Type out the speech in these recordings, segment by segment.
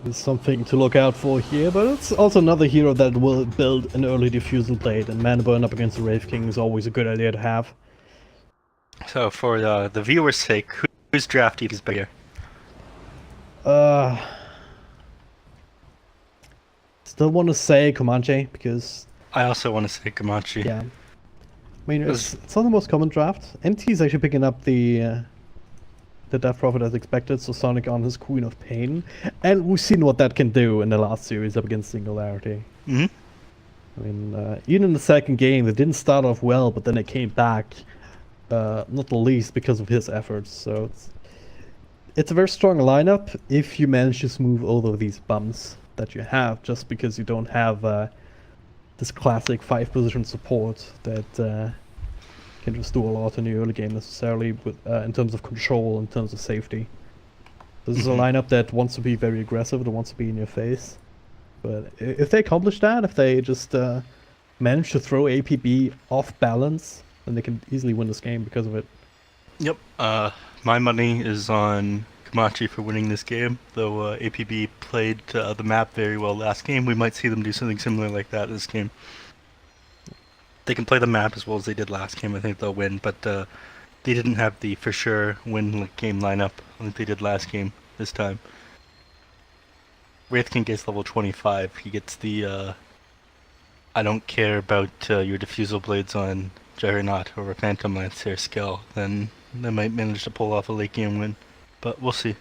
It's something to look out for here, but it's also another hero that will build an early diffusal blade, and mana burn up against the Wraith King is always a good idea to have. So for the viewer's sake, whose draft is better? Still want to say Comanche, because... I also want to say Comanche. Yeah. I mean, it's not the most common draft. MT is actually picking up the Death Prophet as expected, so Sonic on his Queen of Pain. And we've seen what that can do in the last series up against Singularity. Mm-hmm. I mean, even in the second game, they didn't start off well, but then they came back, not the least because of his efforts. So it's a very strong lineup if you manage to smooth over these bumps that you have, just because you don't have this classic 5-position support that can just do a lot in the early game necessarily, with, in terms of control, in terms of safety. This is a lineup that wants to be very aggressive, that wants to be in your face. But if they accomplish that, if they just manage to throw APB off balance, then they can easily win this game because of it. Yep. My money is on Comanche for winning this game, though APB played the map very well last game. We might see them do something similar like that this game. They can play the map as well as they did last game. I think they'll win, but they didn't have the for sure win game lineup like they did last game this time. Wraith King gets level 25. He gets the I don't care about your diffusal blades on Juggernaut or a Phantom Lancer skill. Then they might manage to pull off a late game win, but we'll see.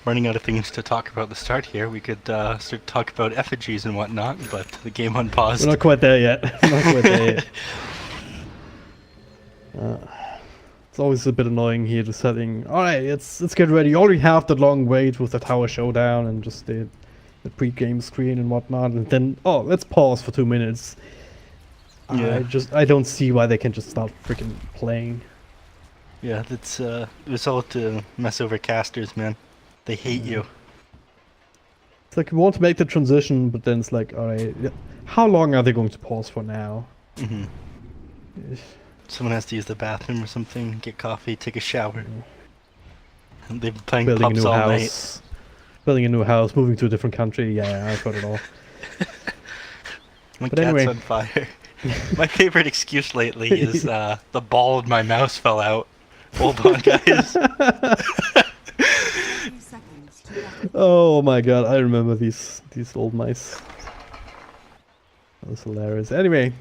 Running out of things to talk about at the start here. We could start to talk about effigies and whatnot, but the game unpaused. We're not quite there yet. Not quite there yet. It's always a bit annoying here, just having, alright, let's get ready. You already have the long wait with the Tower Showdown and just the pre-game screen and whatnot, and then, oh, let's pause for 2 minutes. Yeah. I don't see why they can just start freaking playing. Yeah, that's it's all to mess over casters, man. They hate you. It's like, we want to make the transition, but then it's like, alright, how long are they going to pause for now? Mm-hmm. Someone has to use the bathroom or something, get coffee, take a shower. And they've been playing Building a pubs new all house. Building a new house, moving to a different country, yeah, I've got it all. My But cat's anyway. on fire. My favorite excuse lately is the ball in my mouse fell out. Hold on, guys. Oh my god, I remember these old mice. That was hilarious. Anyway,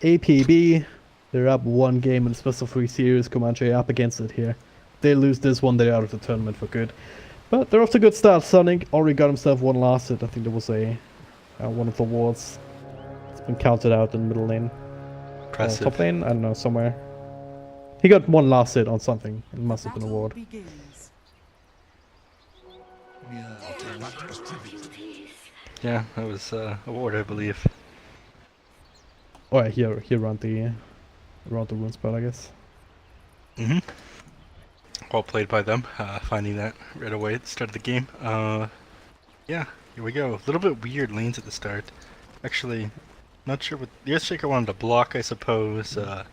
APB, they're up 1 game in the Special 3 series. Comanche up against it here. They lose this one, they're out of the tournament for good. But they're off to a good start. Sonic already got himself 1 last hit. I think there was a one of the wards. It's been counted out in middle lane. Impressive. Top lane? I don't know, somewhere. He got 1 last hit on something. It must have been a ward. Yeah, that was a ward, I believe. Oh yeah, here around the rune spell, I guess. Mm-hmm. Well played by them, finding that right away at the start of the game. Yeah, here we go. A little bit weird lanes at the start. Actually, not sure what... The Earthshaker wanted to block, I suppose. They're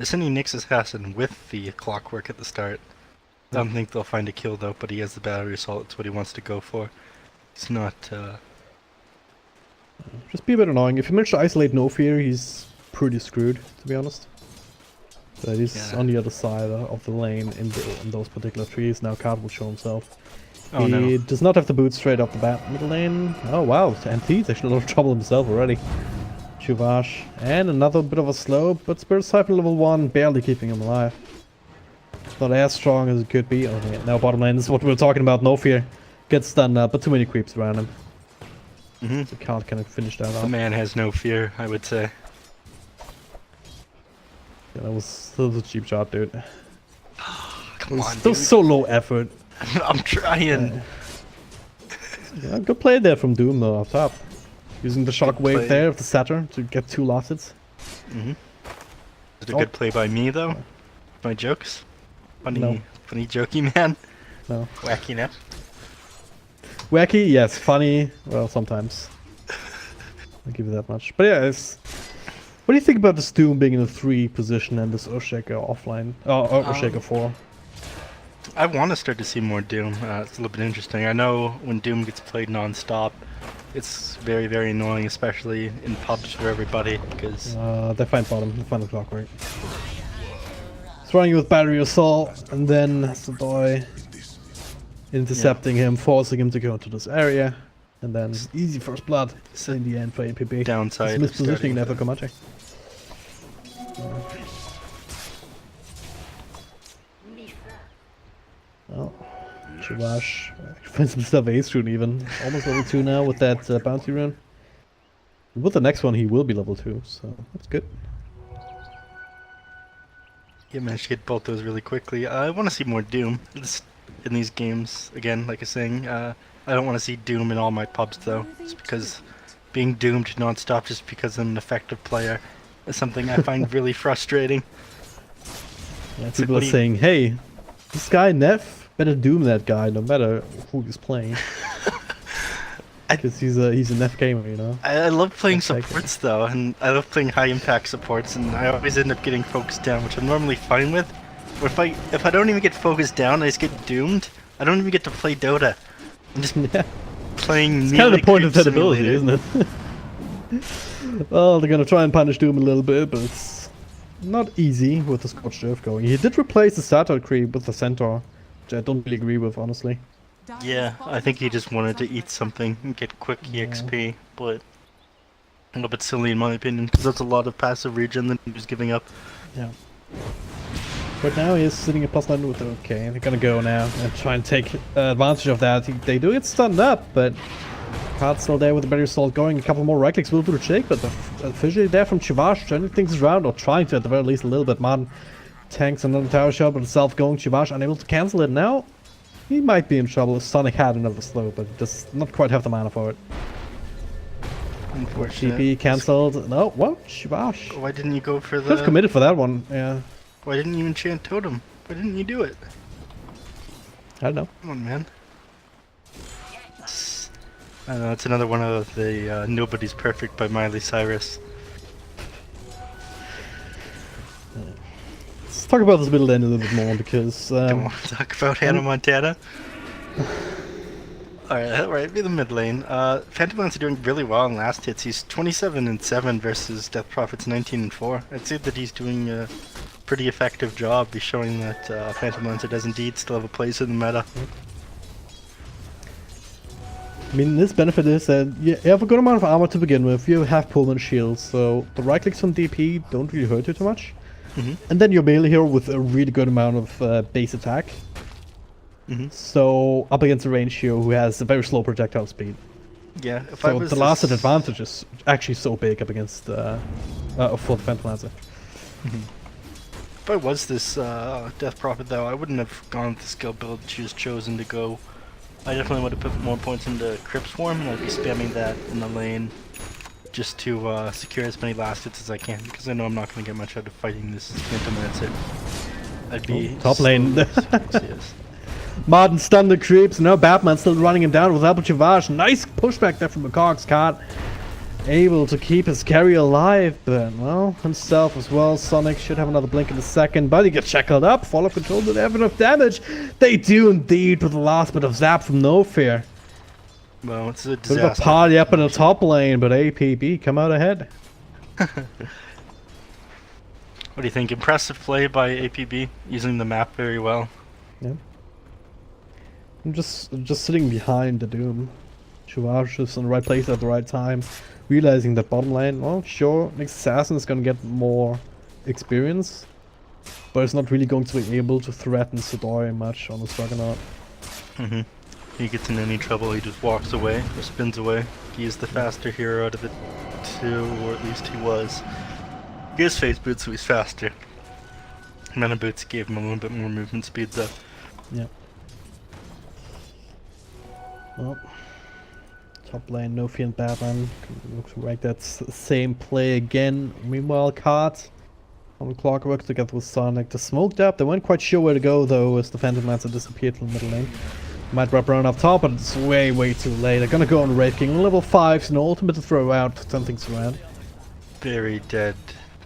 sending Nyx Assassin with the Clockwork at the start. Don't think they'll find a kill though, but he has the Battery Assault, that's what he wants to go for. It's not... Just be a bit annoying. If you manage to isolate No Fear, he's pretty screwed, to be honest. But he's on the other side of the lane in those particular trees. Now Card will show himself. Oh, he no. does not have the boots straight off the bat. Middle lane. Oh wow, and he's actually in a lot of trouble himself already. Chuvash. And another bit of a slope, but Spirit Siphon level 1 barely keeping him alive. Not as strong as it could be. Oh yeah, now bottom lane, this is what we were talking about. No Fear gets stunned up, but too many creeps around him. Mm-hmm. So can't kind of finish that off. The man has no fear, I would say. Yeah, that was a cheap shot, dude. Come on, That dude. was so low effort. I'm trying. Yeah, good play there from Doom though, up top. Using the Good shockwave play. there of the Satyr to get 2 last hits. Mm-hmm. Is it a good play by me though? My jokes? Funny, No. funny jokey man? No. Wacky net? Wacky, yes. Funny, well, sometimes. I'll give you that much. But yeah, what do you think about this Doom being in a 3 position and this Earthshaker offline? Oh, Earthshaker 4. I want to start to see more Doom. It's a little bit interesting. I know when Doom gets played non-stop, it's very, very annoying, especially in pubs for everybody, because... They find bottom, they find the clockwork. Throwing you with battery assault, and then Sadoy intercepting him, forcing him to go into this area, and then easy first blood in the end for APB. Downside. It's mispositioning there for Comanche. Well, Chavash finds himself ace rune even. Almost level 2 now with that bounty rune. With the next one he will be level 2, so that's good. Yeah, managed to get both those really quickly. I want to see more Doom in these games. Again, like I was saying, I don't want to see Doom in all my pubs though. Just because being doomed non-stop just because I'm an effective player is something I find really frustrating. Yeah, people are saying, hey, this guy Neff, better doom that guy no matter who he's playing. Because he's a Neff gamer, you know? I love playing supports though, and I love playing high impact supports, and I always end up getting focused down, which I'm normally fine with. But if I don't even get focused down, I just get doomed. I don't even get to play Dota. I'm just playing. It's kind of the point of that ability, isn't it? Well, they're gonna try and punish Doom a little bit, but it's not easy with the Scorched Earth going. He did replace the Satyr creep with the Centaur, which I don't really agree with, honestly. Yeah, I think he just wanted to eat something and get quick EXP, but a little bit silly in my opinion, because that's a lot of passive regen that he was giving up. Yeah. But now he is sitting at +9 with okay, they're gonna go now and try and take advantage of that. They do get stunned up, but Card's still there with the battery assault going. A couple more right clicks will do the trick, but the visually there from Chavash turning things around, or trying to at the very least a little bit. Martin tanks another tower shot, but itself going. Chavash unable to cancel it now. He might be in trouble. Sonic had another slow, but does not quite have the mana for it. Unfortunately. TP cancelled. No, what? Shivash. Why didn't you go for the... Just committed for that one, yeah. Why didn't you enchant Totem? Why didn't you do it? I don't know. Come on, man. I don't know, it's another one of the Nobody's Perfect by Miley Cyrus. Let's talk about this middle lane a little bit more, because... Don't want to talk about Hannah Montana? Alright, be the mid lane. Phantom Lance are doing really well in last hits. He's 27-7 versus Death Prophet's 19-4. I'd say that he's doing a pretty effective job. He's showing that Phantom Lancer does indeed still have a place in the meta. I mean, this benefit is that you have a good amount of armor to begin with. You have Pullman shields, so the right clicks from DP don't really hurt you too much. And then you're melee hero with a really good amount of base attack. So up against a range hero who has a very slow projectile speed. Yeah, if so I was the last advantage is actually so big up against for the Phantom Lancer. If I was this Death Prophet though, I wouldn't have gone with the skill build she was chosen to go. I definitely would have put more points into Crypt Swarm, and I'd be spamming that in the lane just to secure as many last hits as I can, because I know I'm not going to get much out of fighting this Phantom Lancer. I'd be top lane. Yes. Martin stunned the creeps. No, Batman still running him down with Apple Chavash. Nice pushback there from McCog's card. Able to keep his carry alive, but well, himself as well. Sonic should have another blink in a second, but he gets shackled up. Fall of control didn't have enough damage. They do indeed with the last bit of zap from No Fear. Well, it's a Bit of disaster. a party up in the top lane, but APB come out ahead. What do you think? Impressive play by APB, using the map very well. Yeah. I'm just sitting behind the Doom. Chavash is in the right place at the right time, realizing that bottom lane, well, sure, next assassin is gonna get more experience, but it's not really going to be able to threaten Sadoy much on the Juggernaut. He gets in any trouble, he just walks away, or spins away. He is the faster hero out of the two, or at least he was. He has face boots, so he's faster. Mana boots gave him a little bit more movement speed though. Yeah. Well, top lane, No Fear and Batman. Looks like that's the same play again. Meanwhile, Card on Clockwork together with Sonic. They smoked up. They weren't quite sure where to go though, as the Phantom Lancer disappeared from the middle lane. Might wrap around up top, but it's way too late. They're gonna go on Wraith King. Level 5's an ultimate to throw out, turn things around. Very dead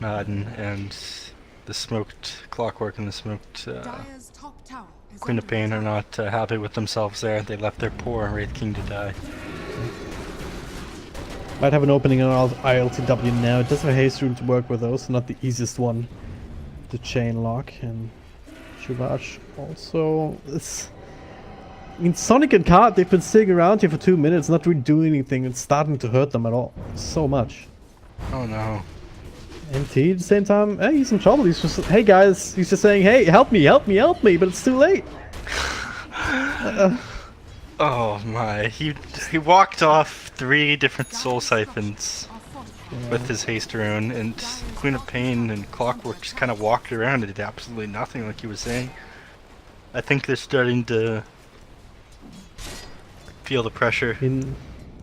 Madden and the smoked Clockwork and the smoked Queen of Pain are not happy with themselves there. They left their poor Wraith King to die. Might have an opening on ILTW now. It does have a haste rune to work with though, so not the easiest one to chain lock. And Shivach also is... I mean, Sonic and Card, they've been sitting around here for 2 minutes, not really doing anything. It's starting to hurt them at all. So much. Oh no. MT at the same time, hey, he's in trouble. He's just, hey guys, he's just saying, hey, help me, help me, help me, but it's too late. Oh my, he walked off 3 different soul siphons with his haste rune, and Queen of Pain and Clockwork just kind of walked around and did absolutely nothing, like he was saying. I think they're starting to feel the pressure In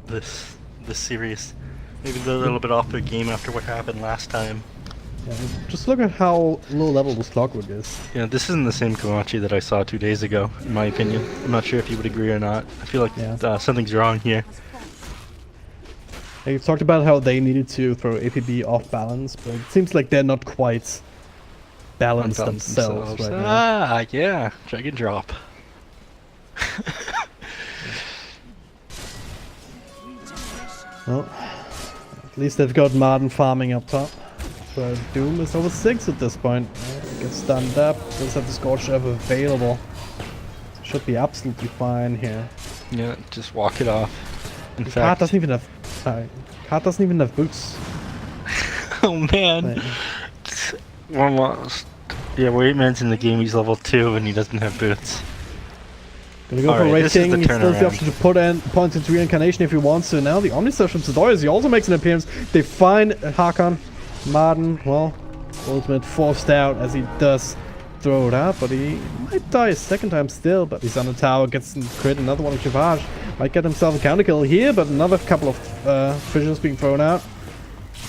this series. Maybe they're a little bit off their game after what happened last time. yeah, just look at how low level this Clockwork is. Yeah, this isn't the same Comanche that I saw 2 days ago, in my opinion. I'm not sure if you would agree or not. I feel like something's wrong here. You talked about how they needed to throw APB off balance, but it seems like they're not quite balanced themselves right now. Ah, yeah, drag and drop. Well, at least they've got Martin farming up top. But Doom is over 6 at this point. Gets stunned up, does have the Scorched Earth available. So should be absolutely fine here. Yeah, just walk it off. In Card fact, doesn't even have... Card doesn't even have boots. oh man, Right. almost. Yeah, Wait Man's in the game. He's level 2 and he doesn't have boots. Gonna go for Alright, Wraith this is King. the He still has the turnaround. option to put in points into reincarnation if he wants to. Now the Omnisurge from Sidorius, he also makes an appearance. They find Hakan. Martin, well, ultimate forced out as he does throw it out, but he might die a second time still. But he's on the tower, gets some crit, another one of Chivage. Might get himself a counter kill here, but another couple of fissures being thrown out.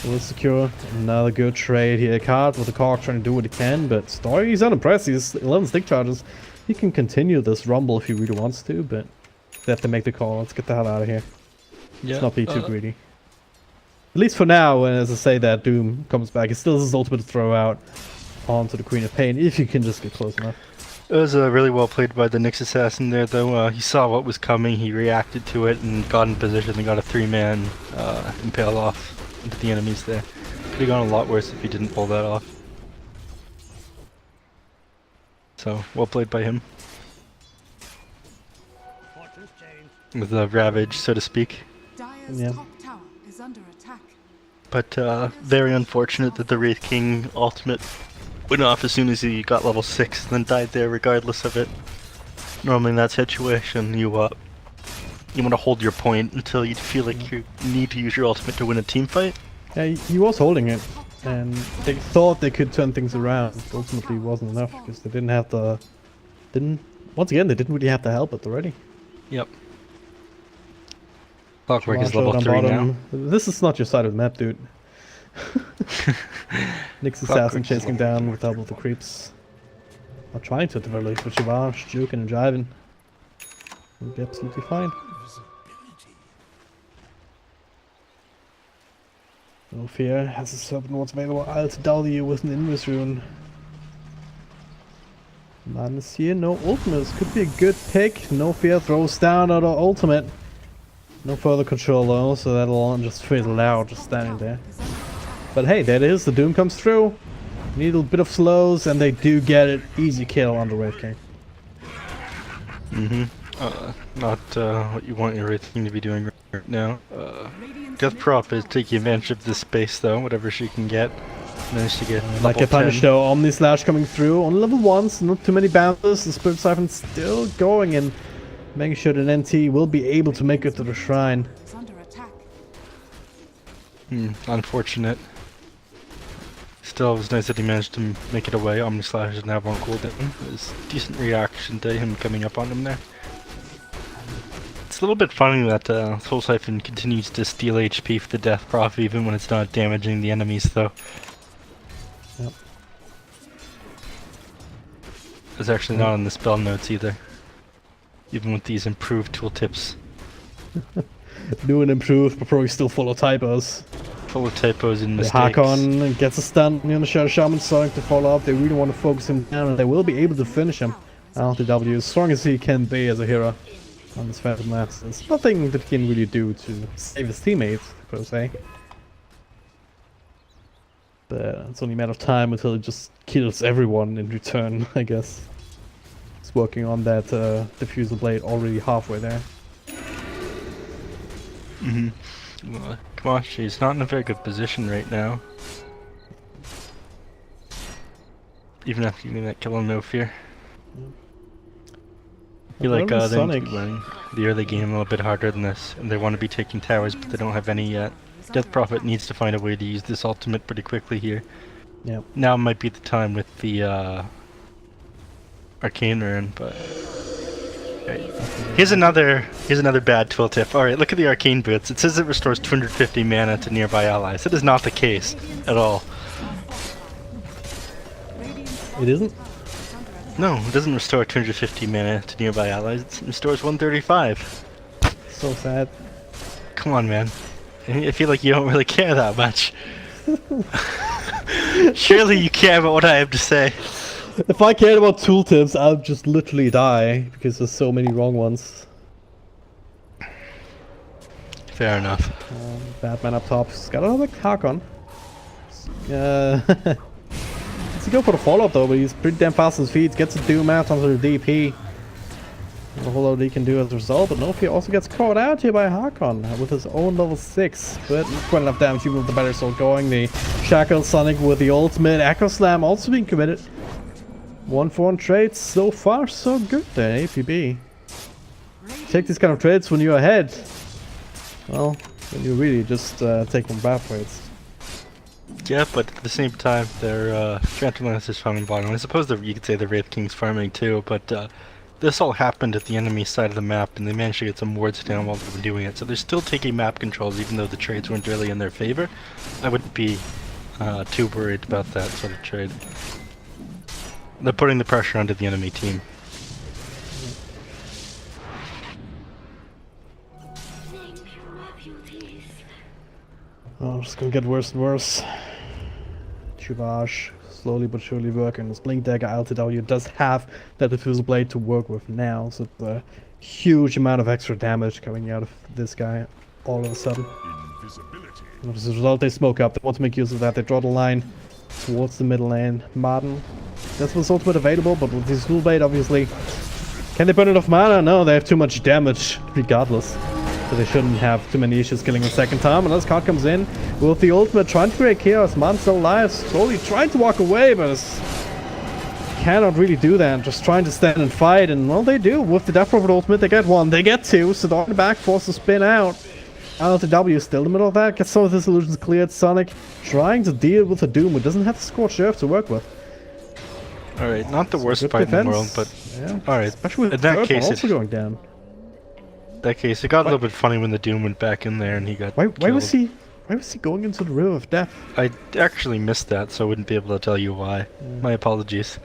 Will secure another good trade here. Card with the Cork trying to do what he can, but Story, he's unimpressed. He's 11 stick charges. He can continue this rumble if he really wants to, but they have to make the call. Let's get the hell out of here. Yeah, Let's not be too greedy. At least for now, and as I say that Doom comes back, he still has his ultimate to throw out onto the Queen of Pain, if you can just get close enough. It was really well played by the Nyx Assassin there, though. He saw what was coming, he reacted to it, and got in position and got a 3-man impale off into the enemies there. Could have gone a lot worse if he didn't pull that off. So, well played by him. With a ravage, so to speak. Yeah. But very unfortunate that the Wraith King ultimate went off as soon as he got level 6 and then died there regardless of it. Normally in that situation you want to hold your point until you feel like you need to use your ultimate to win a team fight. Yeah, he was holding it, and they thought they could turn things around. Ultimately, it wasn't enough because they didn't have the... Once again, they didn't really have the help already. Yep. Clockwork is Marshall level on 3 now. bottom. This is not your side of the map, dude. Nyx Assassin chasing down with help of the creeps. Not trying to at the very least, but Shivage juking and driving. Will be absolutely fine. No fear, has a serpent what's available. Alt W with an invis rune. Man is here, no ultimates. Could be a good pick. No fear throws down another ultimate. No further control though, so that'll just fizzle out, just standing there. But hey, there it is, the Doom comes through. Need a bit of slows, and they do get it. Easy kill on the Wraith King. Not what you want your Wraith King to be doing right now. Death Prop is taking advantage of this space though, whatever she can get. Managed to get Like level a punish 10. though, Omni Slash coming through on level 1s, not too many bounces. The Spirit Siphon still going and making sure that NT will be able to make it to the shrine. Unfortunate. Still, it was nice that he managed to make it away. Omni Slash doesn't have one cooldown. It was a decent reaction to him coming up on him there. It's a little bit funny that Soul Siphon continues to steal HP for the Death Prof even when it's not damaging the enemies though. Yep. It's actually not on the spell notes either. Even with these improved tooltips. New and improved, but probably still full of typos. Full of typos and The mistakes. Hakon gets a stun on the Shadow Shaman, starting to follow up. They really want to focus him down, and they will be able to finish him LTW, as strong as he can be as a hero on this Phantom Lance, there's nothing that he can really do to save his teammates, per se. But it's only a matter of time until he just kills everyone in return, I guess. He's working on that diffuser blade already halfway there. Well, Comanche, he's not in a very good position right now. Even after getting that kill on No Fear. I feel like they need to be running the early game a little bit harder than this, and they want to be taking towers, but they don't have any yet. Death Prophet needs to find a way to use this ultimate pretty quickly here. Yeah. Now might be the time with the Arcane Rune, but here's another bad tooltip. All right, look at the Arcane Boots. It says it restores 250 mana to nearby allies. That is not the case at all. It isn't? No, it doesn't restore 250 mana to nearby allies. It restores 135. So sad. Come on, man. I feel like you don't really care that much. Surely you care about what I have to say. If I cared about tooltips, I'll just literally die, because there's so many wrong ones. Fair enough. Batman up top. He's got another Hakon. Let's go for the follow-up though, but he's pretty damn fast on his feet. Gets a Doom out onto the DP. Not a whole lot he can do as a result, but Nofi also gets caught out here by Hakon with his own level 6. But not quite enough damage even with the Better Soul going. The Shackle Sonic with the ultimate. Echo Slam also being committed. 1-4 trades. So far, so good there, APB. Take these kind of trades when you're ahead. Well, when you really just take them bad trades. Yeah, but at the same time, their Phantom Lance is farming bottom. I suppose you could say the Wraith King's farming too, but this all happened at the enemy side of the map, and they managed to get some wards down while they were doing it. So they're still taking map controls, even though the trades weren't really in their favor. I wouldn't be too worried about that sort of trade. They're putting the pressure onto the enemy team. Oh, it's gonna get worse and worse. Chuvage slowly but surely working. This Blink Dagger LTW does have that Diffusal Blade to work with now, so it's a huge amount of extra damage coming out of this guy all of a sudden. And as a result, they smoke up. They want to make use of that. They draw the line towards the middle lane. Martin, that's what's ultimate available, but with this Dual Blade, obviously, can they burn enough mana? No, they have too much damage, regardless. So they shouldn't have too many issues killing a second time. Unless card comes in with the ultimate, trying to create chaos. Man still alive, slowly trying to walk away, but cannot really do that. Just trying to stand and fight, and well, they do. With the Death Prophet ultimate, they get one, they get two. So on the back, forced to spin out. LTW still in the middle of that. Gets some of his illusions cleared. Sonic trying to deal with a Doom who doesn't have the Scorched Earth to work with. Alright, not the worst fight in the world, but yeah. alright. Especially with in that case, also going down. That case, it got a little bit funny when the Doom went back in there and he got Why killed. was he going into the River of Death? I actually missed that, so I wouldn't be able to tell you why. My apologies.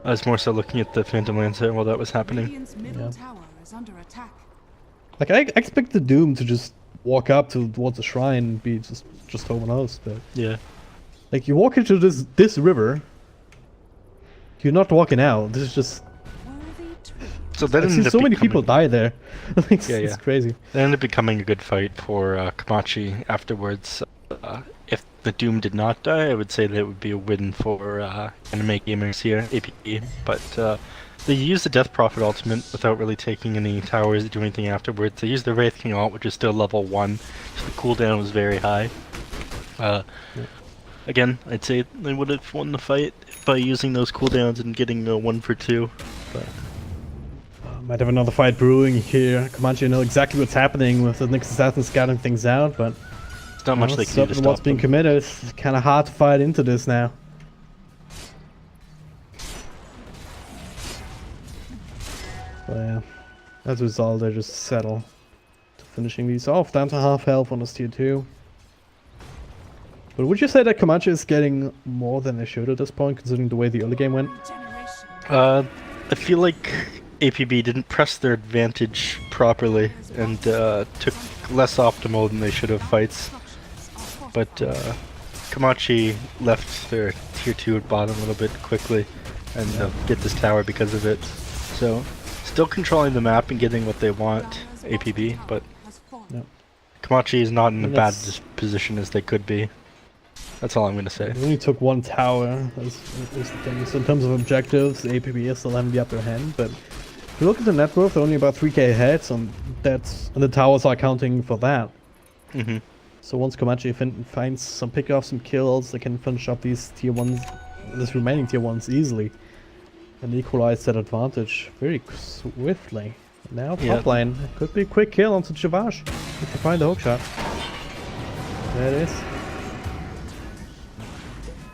I was more so looking at the Phantom Lancer while that was happening. Middle tower is under attack. Like, I expect the Doom to just walk up towards the shrine and be just home and host, but Yeah. like, you walk into this river, you're not walking out. This is just So that I've ended seen up so many people becoming- die there. It's, Yeah, it's yeah. crazy. That ended up becoming a good fight for Comanche afterwards. If the Doom did not die, I would say that it would be a win for anime gamers here, APE. But they used the Death Prophet ultimate without really taking any towers to do anything afterwards. They used the Wraith King ult, which is still level 1, so the cooldown was very high. Again, I'd say they would have won the fight by using those cooldowns and getting a 1 for 2. But Might have another fight brewing here. Comanche know exactly what's happening with the Nyx Assassin scouting things out, but it's not much they can do to certain stop what's being them. committed. It's kind of hard to fight into this now. But yeah, as a result, they just settle to finishing these off, down to half health on this tier 2. But would you say that Comanche is getting more than they should at this point, considering the way the early game went? I feel like APB didn't press their advantage properly and took less optimal than they should have fights. But Comanche left their tier 2 at bottom a little bit quickly. and they'll get this tower because of it. So, still controlling the map and getting what they want, APB, but Yep. Comanche is not in And a bad that's- position as they could be. That's all I'm gonna say. They only took one tower, is the thing. So in terms of objectives, the APB is still having the upper hand, but if you look at the net worth, they're only about 3k ahead, so and the towers are counting for that. Mm-hmm. So once Comanche finds some pickoffs, some kills, they can finish up these tier 1s, this remaining tier 1s easily. And equalize that advantage very swiftly. Now top lane, could be a quick kill onto Javash if you find the hook shot. There it is.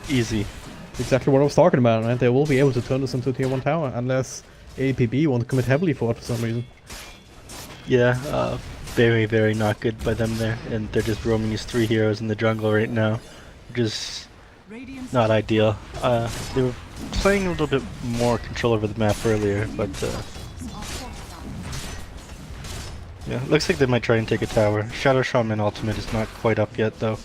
Easy. Exactly what I was talking about, right? They will be able to turn this into a tier 1 tower unless APB want to commit heavily for it for some reason. Yeah, very, very not good by them there. And they're just roaming these 3 heroes in the jungle right now. Just not ideal. They were playing a little bit more control over the map earlier, but yeah, looks like they might try and take a tower. Shadow Shaman ultimate is not quite up yet though.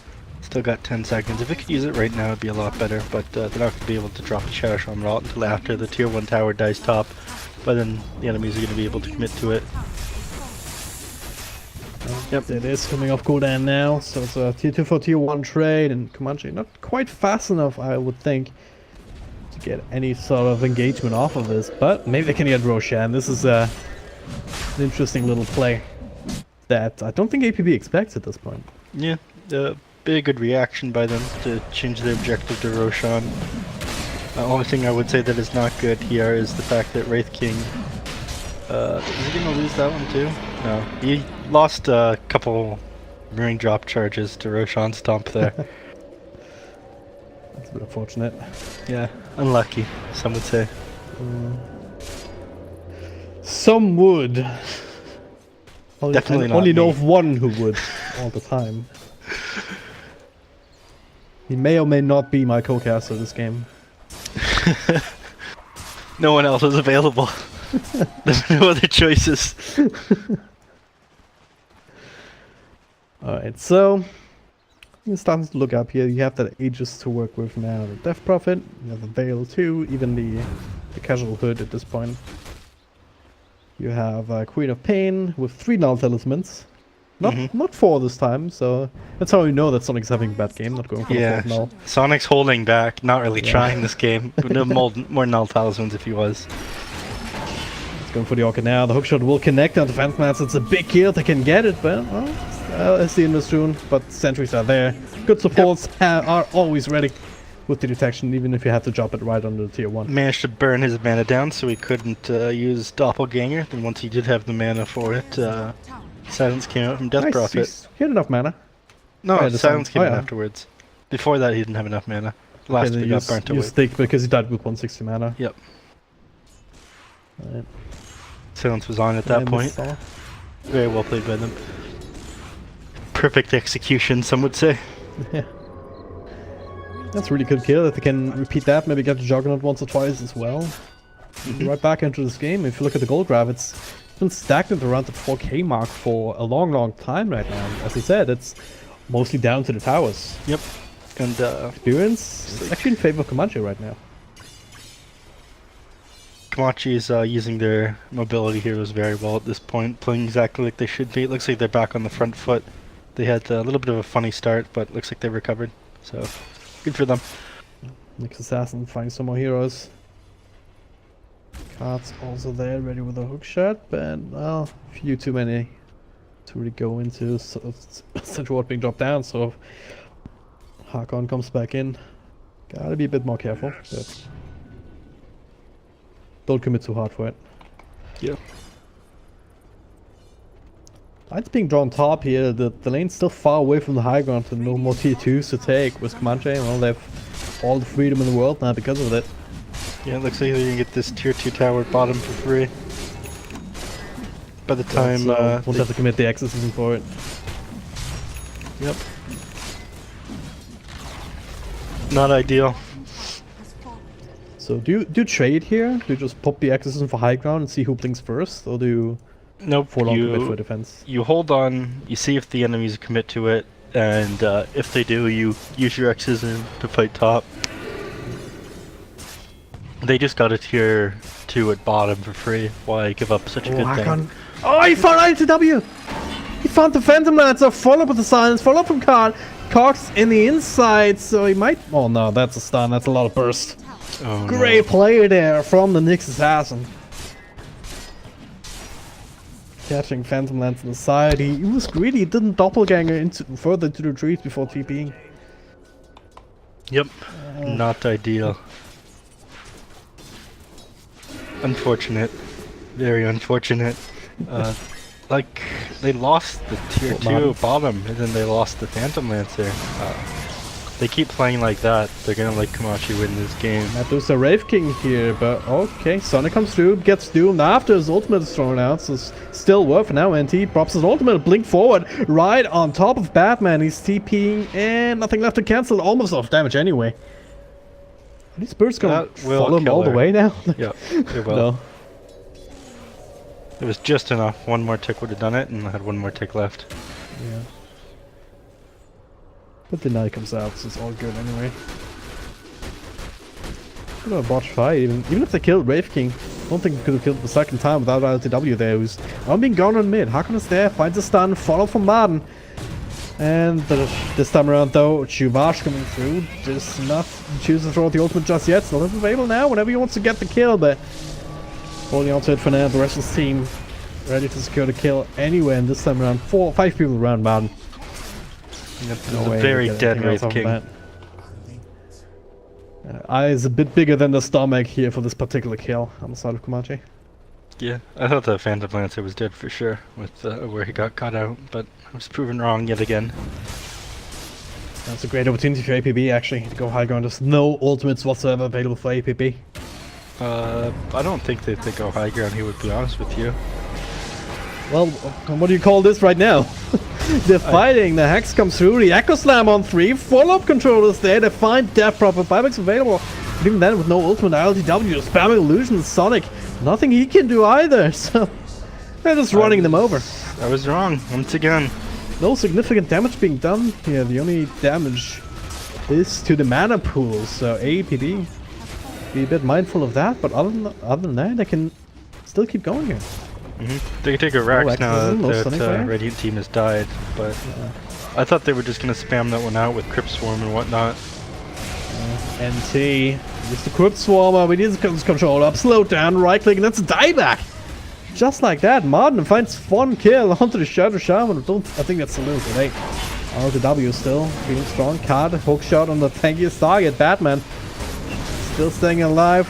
Still got 10 seconds. If they could use it right now, it'd be a lot better, but they're not going to be able to drop the Shadow Shaman ult until after the tier 1 tower dies top. But then the enemies are going to be able to commit to it. Yep, it is coming off cooldown now, so it's a tier 2 for tier 1 trade, and Comanche not quite fast enough, I would think, to get any sort of engagement off of this, but maybe they can get Roshan. This is an interesting little play that I don't think APB expects at this point. Yeah, very good reaction by them to change their objective to Roshan. The only thing I would say that is not good here is the fact that Wraith King, is he going to lose that one too? No, he lost a couple ring drop charges to Roshan Stomp there. That's a bit unfortunate. Yeah, unlucky, some would say. Some would. Definitely I not only know me. of one who would all the time. He may or may not be my co-caster this game. No one else is available. There's no other choices. Alright, so you're starting to look up here. You have that Aegis to work with now. The Death Prophet, you have the Veil too, even the Casual Hood at this point. You have Queen of Pain with 3 null talismans. Not 4 this time, so that's how we know that Sonic's having a bad game, not going for Yeah, the 4th null. Sonic's holding back, not really Yeah. trying this game. No more null talismans if he was. He's going for the Orca now. The hookshot will connect on defense mats. It's a big kill. They can get it, but well, it's the end soon. But sentries are there. Good supports are always ready with the detection, even if you have to drop it right under the tier 1. Managed to burn his mana down so he couldn't use Doppelganger. Then once he did have the mana for it, Silence came out from Death Nice, Prophet. he had enough mana. No, Oh, yeah, the Silence sun. came Oh, in yeah. afterwards. Before that, he didn't have enough mana. Last Okay, we got burnt you away. stick because he died with 160 mana. Yep. Right. Silence was on at that point. Very well played by them. Perfect execution, some would say. Yeah. That's a really good kill. If they can repeat that, maybe get the Juggernaut once or twice as well. Right back into this game. If you look at the gold graph, it's been stagnant around the 4k mark for a long time right now. As I said, it's mostly down to the towers. Yep. And Experience is actually in favor of Comanche right now. Comanche is using their mobility heroes very well at this point, playing exactly like they should be. It looks like they're back on the front foot. They had a little bit of a funny start, but looks like they recovered. So, good for them. Next assassin finds some more heroes. Cards also there, ready with a hook shot, but well, a few too many to really go into. So Central being dropped down, so Hakon comes back in. Gotta be a bit more careful, but don't commit too hard for it. Yeah. Line's being drawn top here. The lane's still far away from the high ground and no more tier 2s to take with Comanche. Well, they have all the freedom in the world now because of it. Yeah, it looks like they can get this tier 2 tower bottom for free. By the time won't they- have to commit the exorcism for it. Yep. Not ideal. So do you trade here? Do you just pop the exorcism for high ground and see who blinks first, or do you Nope. fall on commit for defense? You hold on, you see if the enemies commit to it, and if they do, you use your X's to fight top. They just got a tier 2 at bottom for free. Why give up such a good thing? Oh, he found ILTW! He found the Phantom Lancer, follow up with the silence, follow up from Khan. Cox in the inside, so he might... Oh no, that's a stun, that's a lot of burst. Oh, Great player there from the Nyx Assassin. Catching Phantom Lance on the side. He was greedy, he didn't doppelganger into further to the trees before TPing. Yep, not ideal. Unfortunate. Very unfortunate. Like, they lost the tier 2 bottom, and then they lost the Phantom Lancer. They keep playing like that, they're gonna let Comanche win this game. There's a Wraith King here, but okay. Sonic comes through, gets doomed after his ultimate is thrown out, so it's still worth for now. NT drops his ultimate, blink forward, right on top of Batman. He's TPing, and nothing left to cancel. Almost off damage anyway. Are these birds gonna follow him all the way now? Yep, they will. No. It was just enough. One more tick would have done it, and I had one more tick left. Yeah. But the night comes out, so it's all good anyway. Could have a botch fight, even if they killed Wraith King. I don't think they could have killed it the second time without LTW there, who's being gone on mid. Hakon is there, finds a stun, follow from Martin. And this time around though, Chuvash coming through, just not choose to throw the ultimate just yet. It's not available now, whenever he wants to get the kill, but holding on to it for now. The rest of the team ready to secure the kill anyway, and this time around 5 people around Martin. Yep, no a very dead Wraith King. Eye is a bit bigger than the stomach here for this particular kill on the side of Comanche. Yeah, I thought the Phantom Lancer was dead for sure with where he got caught out, but I was proven wrong yet again. That's a great opportunity for APB actually to go high ground. There's no ultimates whatsoever available for APB. I don't think that if they go high ground, he would be honest with you. Well, what do you call this right now? They're fighting, the Hex comes through, the Echo Slam on 3, follow-up controllers there, they find Death Prophet, buybacks available. But even then, with no ultimate ILTW, spamming illusions, Sonic, nothing he can do either, so they're just running them over. I was wrong, once again. No significant damage being done here, the only damage is to the mana pool, so APB, be a bit mindful of that, but other than that, they can still keep going here. They can take a Rax now that Radiant team has died, but I thought they were just going to spam that one out with Crypt Swarm and whatnot. NT, use the Crypt Swarmer, we need the control up, slow down, right click, and that's a dieback! Just like that, Martin finds one kill onto the Shadow Shaman. I think that's Salute, but hey, LTW still feeling strong. Card, hook shot on the tankiest target, Batman. Still staying alive,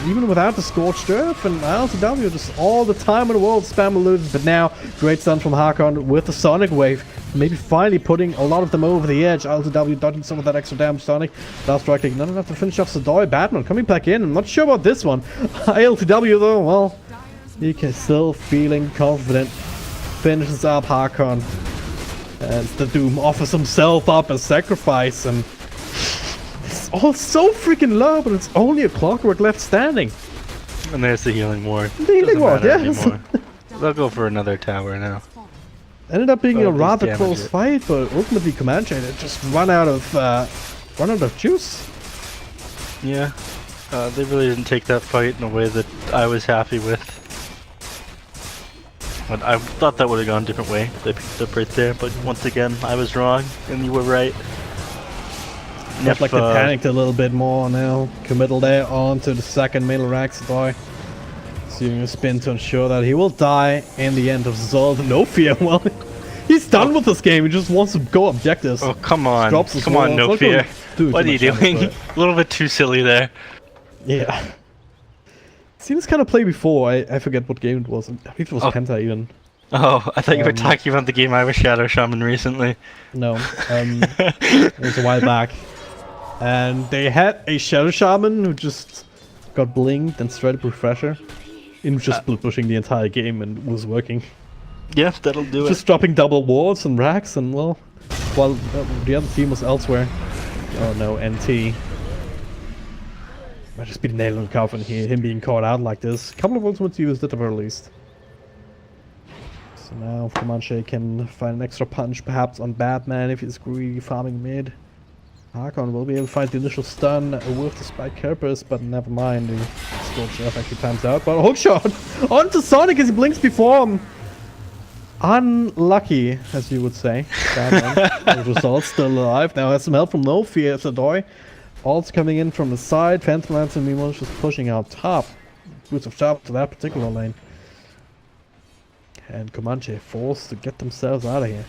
even without the Scorched Earth, and LTW just all the time in the world spam illusions, but now great stun from Hakon with the Sonic Wave, maybe finally putting a lot of them over the edge. LTW dodging some of that extra damage. Sonic, last right click, not enough to finish off Sadoi. Batman coming back in, I'm not sure about this one. LTW though, well, he can still feeling confident, finishes up Hakon, as the Doom offers himself up as sacrifice, and all so freaking low, but it's only a Clockwork left standing. And there's the healing ward. The healing ward, yes. They'll go for another tower now. Ended up being a rather close fight, but ultimately Comanche they just run out of juice. Yeah, they really didn't take that fight in a way that I was happy with. But I thought that would have gone a different way. They picked up right there, but once again, I was wrong, and you were right. Looks like they panicked a little bit more now. Committal there onto the second middle Rax boy. Using a spin to ensure that he will die in the end of Zold. No fear. Well, he's done with this game. He just wants to go objectives. Oh, come on. Come on, no fear. What are you doing? A little bit too silly there. Yeah. Seen this kind of play before. I forget what game it was. I think it was Penta even. Oh, I thought you were talking about the game I was Shadow Shaman recently. No. It was a while back. And they had a Shadow Shaman who just got blinked and straight up refresher. He was just split pushing the entire game and was working. Yeah, that'll do it. Just dropping double wards and racks and well, while the other team was elsewhere. Oh no, NT. Might just be the nail on the coffin here, him being caught out like this. A couple of ultimates used at the very least. So now Comanche can find an extra punch perhaps on Batman if he's greedy farming mid. Hakon will be able to find the initial stun with the Spike Kerpers, but never mind. The Scorched Earth actually times out. But a hook shot onto Sonic as he blinks before him. Unlucky, as you would say. The result still alive. Now has some help from No Fear. Sadoi. Also coming in from the side. Phantom Lance and Mimo just pushing out top. Boots of Sharp to that particular lane. And Comanche forced to get themselves out of here.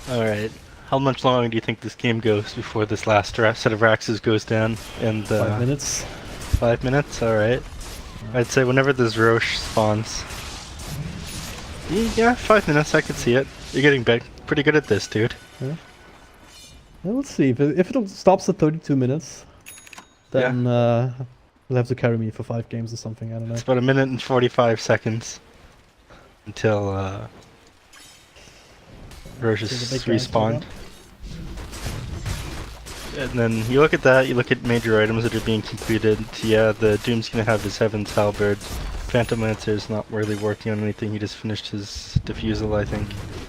Alright. How much longer do you think this game goes before this last set of Raxes goes down? And 5 minutes. 5 minutes? Alright. I'd say whenever this Roche spawns. Yeah, 5 minutes, I could see it. You're getting pretty good at this, dude. Yeah. Well, let's see. If it stops at 32 minutes, then you'll have to carry me for 5 games or something, I don't know. It's about 1 minute and 45 seconds until Roche is respawned. And then you look at that, you look at major items that are being completed. Yeah, the Doom's gonna have his Heaven's Halberd. Phantom Lancer's not really working on anything, he just finished his Diffusal, I think.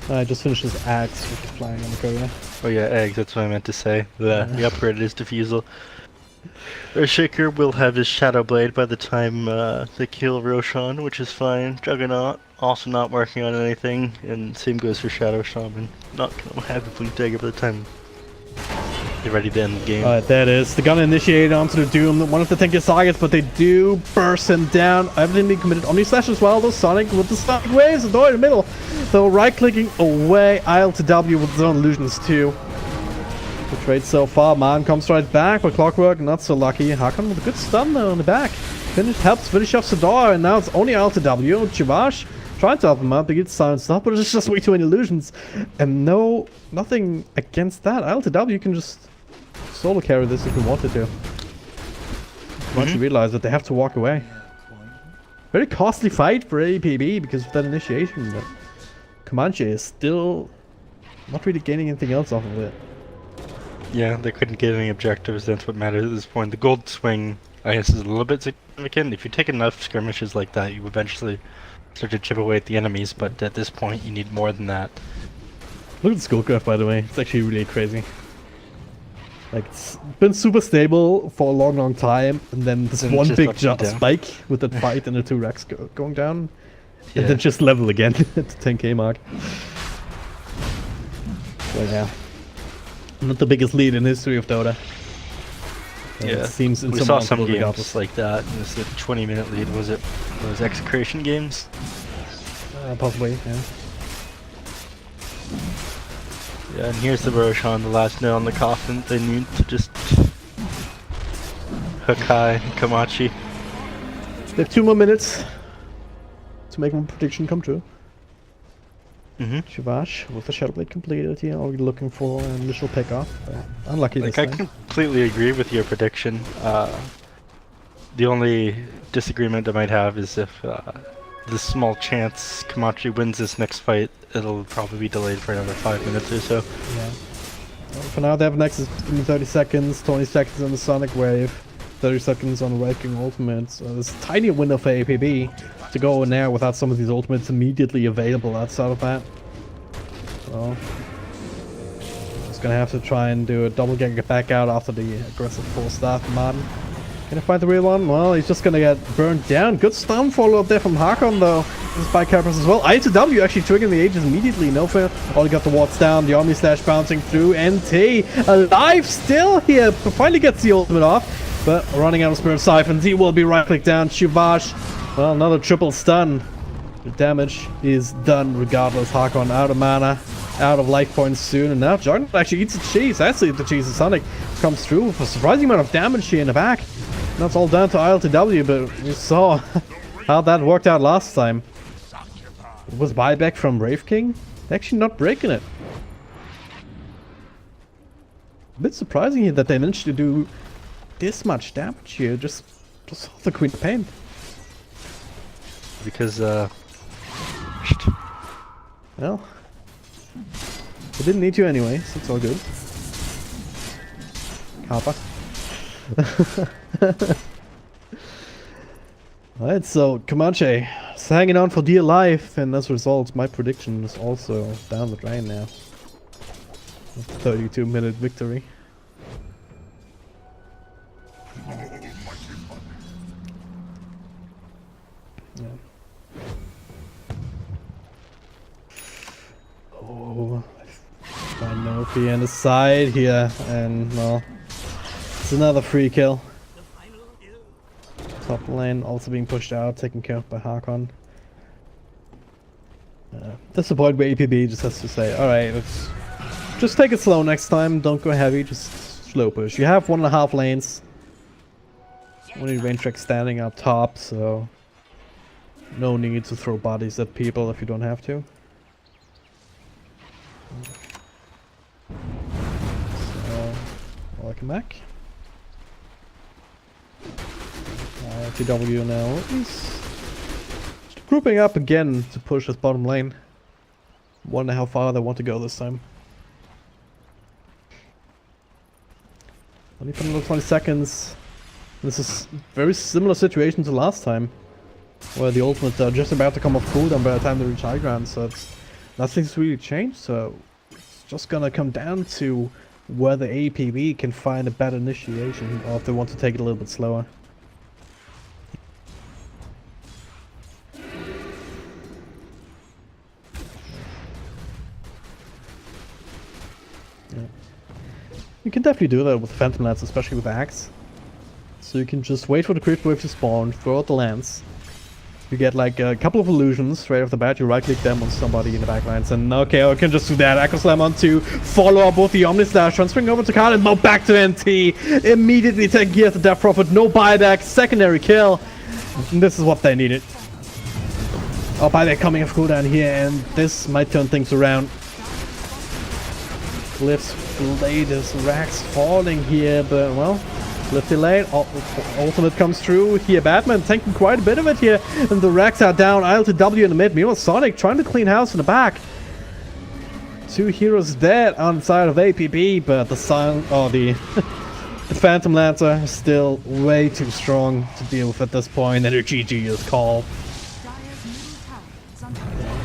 I just finished his axe, which is flying on the courier. Oh yeah, eggs, that's what I meant to say. He upgraded his Diffusal. Earthshaker will have his Shadow Blade by the time they kill Roshan, which is fine. Juggernaut, also not working on anything, and same goes for Shadow Shaman. Not gonna have the Blue Dagger by the time they're ready to end the game. Alright, there it is. They're gonna initiate onto the Doom, one of the tankiest targets, but they do burst him down. Evidently committed Omni Slash as well, though. Sonic with the Sonic Waves, the door in the middle. So right-clicking away, IL to W with his own illusions too. Good trade so far. Man comes right back, but Clockwork not so lucky. Hakon with a good stun though on the back. Helps finish off Sador, and now it's only IL to W. Chivash trying to help him out, but gets silenced up, but it's just way too many illusions. And nothing against that. IL to W can just solo carry this if you wanted to. Once you realize that they have to walk away. Very costly fight for APB because of that initiation, but Comanche is still not really gaining anything else off of it. Yeah, they couldn't get any objectives, that's what matters at this point. The gold swing, I guess, is a little bit significant. If you take enough skirmishes like that, you eventually start to chip away at the enemies, but at this point you need more than that. Look at the Skullcraft, by the way. It's actually really crazy. Like, it's been super stable for a long time, and then this one big spike with that fight and the 2 Rex going down, and then just level again at the 10k mark. So yeah. Not the biggest lead in history of Dota. Yeah, it seems we saw some games like that. It was a 20-minute lead. Was it those Execration games? Possibly, yeah. Yeah, and here's the Roshan, the last nail in the coffin. They need to just hook high Comanche. They have 2 more minutes to make one prediction come true. Shivash with the Shadow Blade completed here, already looking for an initial pickoff. Unlucky this time. I completely agree with your prediction. The only disagreement I might have is if the small chance Comanche wins this next fight, it'll probably be delayed for another 5 minutes or so. Yeah. Well, for now, they have an access between 30 seconds, 20 seconds on the Sonic Wave, 30 seconds on the Red King Ultimate. So there's a tiny window for APB to go in there without some of these ultimates immediately available outside of that. So just gonna have to try and do a double get back out after the aggressive 4-star from Martin. Can I find the real one? Well, he's just gonna get burned down. Good stun follow up there from Hakon though. This is by Carpus as well. I to W actually triggering the Aegis immediately. No fail. Only got the wards down. The Omni Slash bouncing through. NT alive still here. Finally gets the ultimate off. But running out of Spirit Siphons. He will be right click down. Shivash. Well, another triple stun. The damage is done regardless. Hakon out of mana, out of life points soon, and now Juggernaut actually eats the cheese. Actually, the cheese of Sonic comes through with a surprising amount of damage here in the back. And that's all down to IL to W, but we saw how that worked out last time. It was buyback from Wraith King. Actually not breaking it. A bit surprising here that they managed to do this much damage here, just off the Queen of Pain. Because, well, they didn't need you anyway, so it's all good. Kappa. Alright, so Comanche is hanging on for dear life, and as a result, my prediction is also down the drain now. 32-minute victory. Yeah. Oh, I know if he on the side here, and well, it's another free kill. Top lane also being pushed out, taken care of by Hakon. That's the point where APB just has to say, alright, let's just take it slow next time, don't go heavy, just slow push. You have 1.5 lanes. Only range track standing up top, so no need to throw bodies at people if you don't have to. So, welcome back. TW now is grouping up again to push his bottom lane. Wonder how far they want to go this time. Only for another 20 seconds. This is very similar situation to last time, where the ultimates are just about to come off cooldown by the time they reach high ground, so nothing's really changed, so it's just gonna come down to whether APB can find a better initiation, or if they want to take it a little bit slower. You can definitely do that with Phantom Lance, especially with Axe. So you can just wait for the creep wave to spawn, throw out the lance. You get like a couple of illusions straight off the bat, you right click them on somebody in the backlines, and okay, I can just do that. Echo Slam on 2, follow up both the Omni Slash, transferring over to Khan, and now back to NT. Immediately taking gear to Death Prophet, no buyback, secondary kill. And this is what they needed. Oh, by they're coming off cooldown here, and this might turn things around. Cliff's latest racks falling here, but well, Cliff delayed. Ultimate comes through here. Batman tanking quite a bit of it here, and the racks are down. IL2W in the mid. Meanwhile, Sonic trying to clean house in the back. 2 heroes dead on the side of APB, but the the Phantom Lancer is still way too strong to deal with at this point, and a GG is called. Dire's middle tower is under attack.